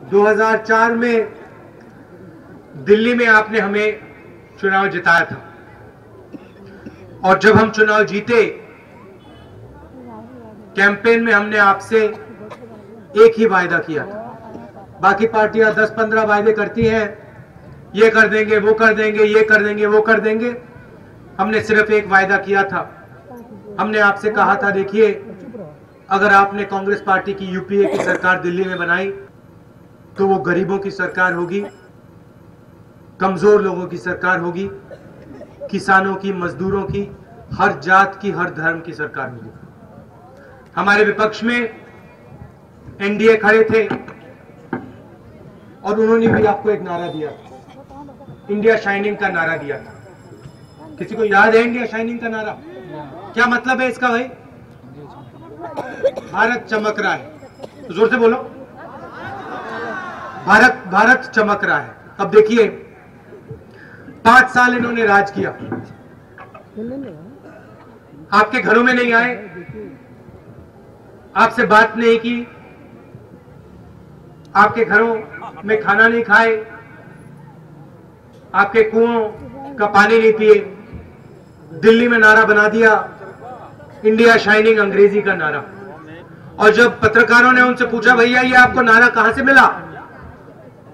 2004 में दिल्ली में आपने हमें चुनाव जिताया था और जब हम चुनाव जीते, कैंपेन में हमने आपसे एक ही वायदा किया था। बाकी पार्टियां 10-15 वायदे करती हैं, ये कर देंगे, वो कर देंगे, ये कर देंगे, वो कर देंगे। हमने सिर्फ एक वायदा किया था। हमने आपसे कहा था, देखिए, अगर आपने कांग्रेस पार्टी की यूपीए की सरकार दिल्ली में बनाई तो वो गरीबों की सरकार होगी, कमजोर लोगों की सरकार होगी, किसानों की, मजदूरों की, हर जात की, हर धर्म की सरकार होगी। हमारे विपक्ष में एनडीए खड़े थे और उन्होंने भी आपको एक नारा दिया था, इंडिया शाइनिंग का नारा दिया था। किसी को याद है इंडिया शाइनिंग का नारा? क्या मतलब है इसका भाई? भारत चमक रहा है। तो जोर से बोलो, भारत चमक रहा है। अब देखिए, 5 साल इन्होंने राज किया, आपके घरों में नहीं आए, आपसे बात नहीं की, आपके घरों में खाना नहीं खाए, आपके कुओं का पानी नहीं पिए। दिल्ली में नारा बना दिया, इंडिया शाइनिंग, अंग्रेजी का नारा। और जब पत्रकारों ने उनसे पूछा, भैया ये आपको नारा कहां से मिला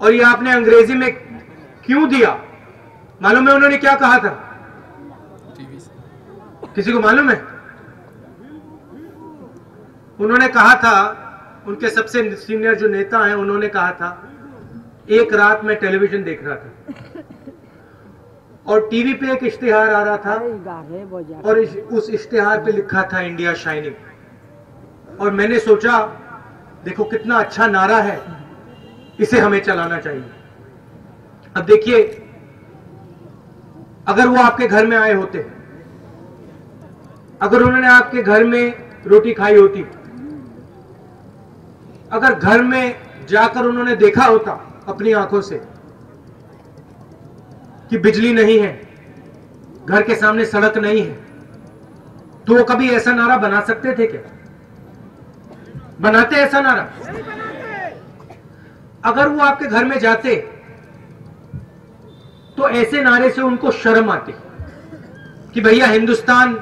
और ये आपने अंग्रेजी में क्यों दिया, मालूम है उन्होंने क्या कहा था? किसी को मालूम है? उन्होंने कहा था, उनके सबसे सीनियर जो नेता हैं, उन्होंने कहा था, एक रात में टेलीविजन देख रहा था और टीवी पे एक इश्तिहार आ रहा था और उस इश्तिहार पे लिखा था इंडिया शाइनिंग। और मैंने सोचा, देखो कितना अच्छा नारा है, इसे हमें चलाना चाहिए। अब देखिए, अगर वो आपके घर में आए होते, अगर उन्होंने आपके घर में रोटी खाई होती, अगर घर में जाकर उन्होंने देखा होता अपनी आंखों से कि बिजली नहीं है, घर के सामने सड़क नहीं है, तो वो कभी ऐसा नारा बना सकते थे क्या? बनाते ऐसा नारा? अगर वो आपके घर में जाते तो ऐसे नारे से उनको शर्म आती कि भैया हिंदुस्तान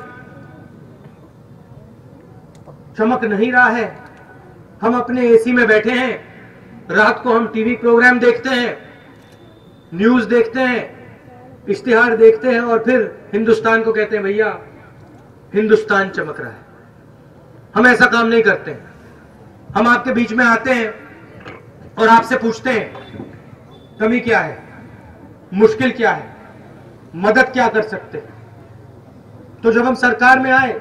चमक नहीं रहा है, हम अपने एसी में बैठे हैं, रात को हम टीवी प्रोग्राम देखते हैं, न्यूज देखते हैं, इश्तिहार देखते हैं और फिर हिंदुस्तान को कहते हैं भैया हिंदुस्तान चमक रहा है। हम ऐसा काम नहीं करते हैं। हम आपके बीच में आते हैं और आपसे पूछते हैं कमी क्या है, मुश्किल क्या है, मदद क्या कर सकते हैं। तो जब हम सरकार में आए,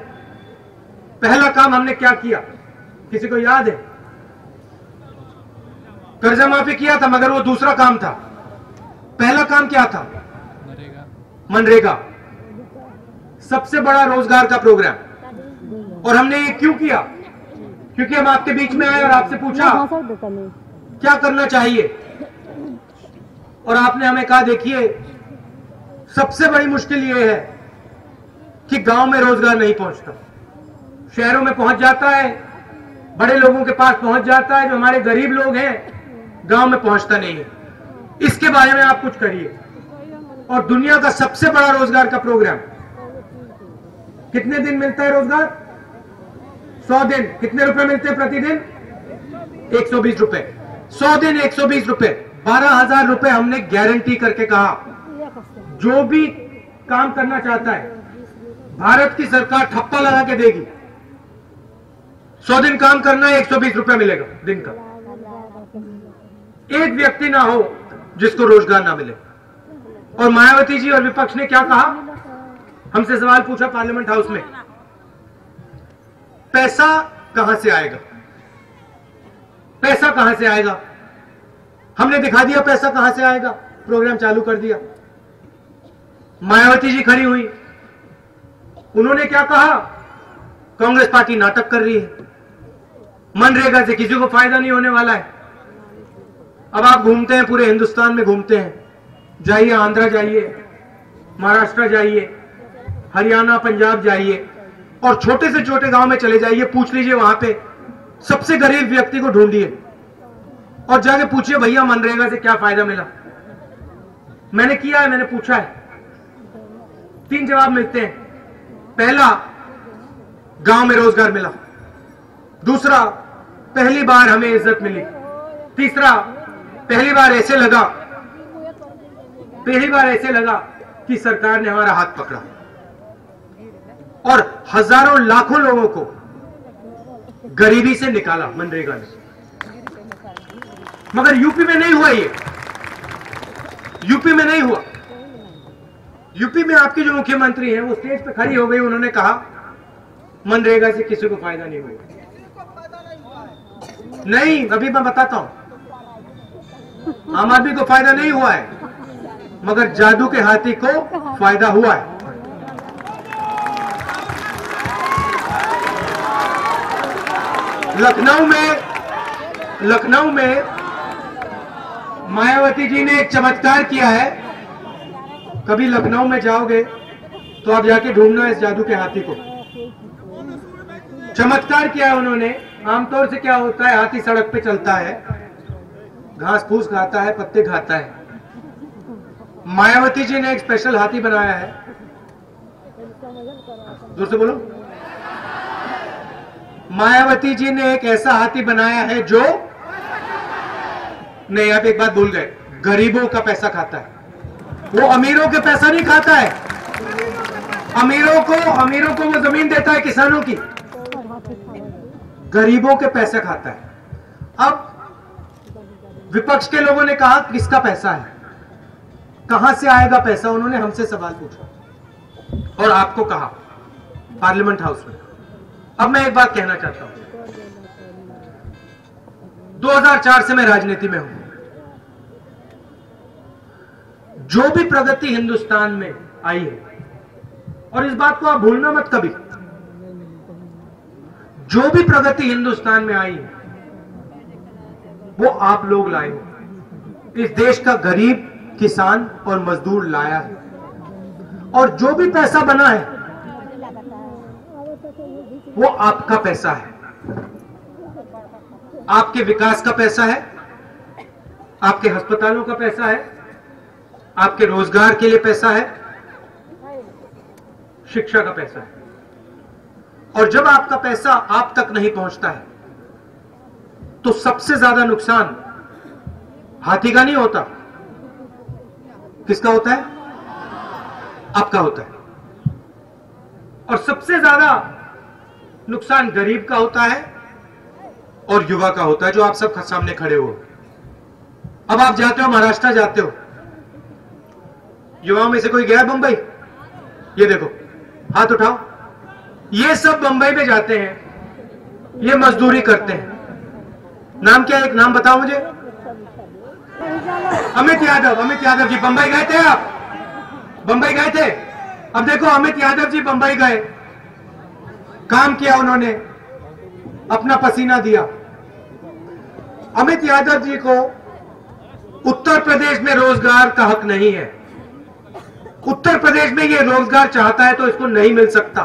पहला काम हमने क्या किया, किसी को याद है? कर्जा माफी किया था, मगर वो दूसरा काम था। पहला काम क्या था? मनरेगा, सबसे बड़ा रोजगार का प्रोग्राम। और हमने ये क्यों किया? क्योंकि हम आपके बीच में आए और आपसे पूछा क्या करना चाहिए, और आपने हमें कहा, देखिए सबसे बड़ी मुश्किल ये है कि गांव में रोजगार नहीं पहुंचता, शहरों में पहुंच जाता है, बड़े लोगों के पास पहुंच जाता है, जो हमारे गरीब लोग हैं गांव में पहुंचता नहीं है। इसके बारे में आप कुछ करिए। और दुनिया का सबसे बड़ा रोजगार का प्रोग्राम, कितने दिन मिलता है रोजगार? 100 दिन। कितने रुपए मिलते हैं प्रतिदिन? 120 रुपए। 100 दिन 120 रुपए, 12,000 रुपए हमने गारंटी करके कहा, जो भी काम करना चाहता है भारत की सरकार ठप्पा लगा के देगी। 100 दिन काम करना है, 120 रुपए मिलेगा दिन का। एक व्यक्ति ना हो जिसको रोजगार ना मिले। और मायावती जी और विपक्ष ने क्या कहा? हमसे सवाल पूछा पार्लियामेंट हाउस में, पैसा कहां से आएगा, पैसा कहां से आएगा? हमने दिखा दिया पैसा कहां से आएगा, प्रोग्राम चालू कर दिया। मायावती जी खड़ी हुई, उन्होंने क्या कहा? कांग्रेस पार्टी नाटक कर रही है, मनरेगा से किसी को फायदा नहीं होने वाला है। अब आप घूमते हैं, पूरे हिंदुस्तान में घूमते हैं, जाइए आंध्रा जाइए, महाराष्ट्र जाइए, हरियाणा, पंजाब जाइए और छोटे से छोटे गांव में चले जाइए, पूछ लीजिए वहां पे सबसे गरीब व्यक्ति को ढूंढिए, और जाके पूछिए भैया मनरेगा से क्या फायदा मिला। मैंने किया है, मैंने पूछा है, 3 जवाब मिलते हैं। पहला, गांव में रोजगार मिला। दूसरा, पहली बार हमें इज्जत मिली। तीसरा, पहली बार ऐसे लगा कि सरकार ने हमारा हाथ पकड़ा। और हजारों लाखों लोगों को गरीबी से निकाला मनरेगा ने। मगर यूपी में नहीं हुआ ये, यूपी में नहीं हुआ। यूपी में आपकी जो मुख्यमंत्री हैं वो स्टेज पे खड़ी हो गई, उन्होंने कहा मनरेगा से किसी को फायदा नहीं हुआ। नहीं, अभी मैं बताता हूं, आम आदमी को फायदा नहीं हुआ है, मगर जादू के हाथी को फायदा हुआ है। लखनऊ में मायावती जी ने एक चमत्कार किया है। कभी लखनऊ में जाओगे तो आप जाके ढूंढना इस जादू के हाथी को। चमत्कार किया है उन्होंने। आमतौर से क्या होता है, हाथी सड़क पे चलता है, घास फूस खाता है, पत्ते खाता है। मायावती जी ने एक स्पेशल हाथी बनाया है। जोर से बोलो। मायावती जी ने एक ऐसा हाथी बनाया है जो, नहीं आप एक बात भूल गए, गरीबों का पैसा खाता है। वो अमीरों के पैसा नहीं खाता है। अमीरों को वो जमीन देता है किसानों की, गरीबों के पैसे खाता है। अब विपक्ष के लोगों ने कहा किसका पैसा है, कहां से आएगा पैसा, उन्होंने हमसे सवाल पूछा और आपको कहा पार्लियामेंट हाउस में। अब मैं एक बात कहना चाहता हूं, 2004 से मैं राजनीति में हूं। जो भी प्रगति हिंदुस्तान में आई है, और इस बात को आप भूलना मत कभी, जो भी प्रगति हिंदुस्तान में आई है वो आप लोग लाए हो। इस देश का गरीब, किसान और मजदूर लाया है। और जो भी पैसा बना है वो आपका पैसा है, आपके विकास का पैसा है, आपके अस्पतालों का पैसा है, आपके रोजगार के लिए पैसा है, शिक्षा का पैसा है। और जब आपका पैसा आप तक नहीं पहुंचता है तो सबसे ज्यादा नुकसान हाथी का नहीं होता, किसका होता है? आपका होता है। और सबसे ज्यादा नुकसान गरीब का होता है और युवा का होता है, जो आप सब सामने खड़े हो। अब आप जाते हो, महाराष्ट्र जाते हो, युवाओं में से कोई गया बंबई? ये देखो, हाथ उठाओ। ये सब बंबई में जाते हैं, ये मजदूरी करते हैं। नाम क्या है, एक नाम बताओ मुझे। अमित यादव जी बंबई गए थे आप? बंबई गए थे? अब देखो, अमित यादव जी बंबई गए, काम किया, उन्होंने अपना पसीना दिया। अमित यादव जी को उत्तर प्रदेश में रोजगार का हक नहीं है। उत्तर प्रदेश में ये रोजगार चाहता है तो इसको नहीं मिल सकता।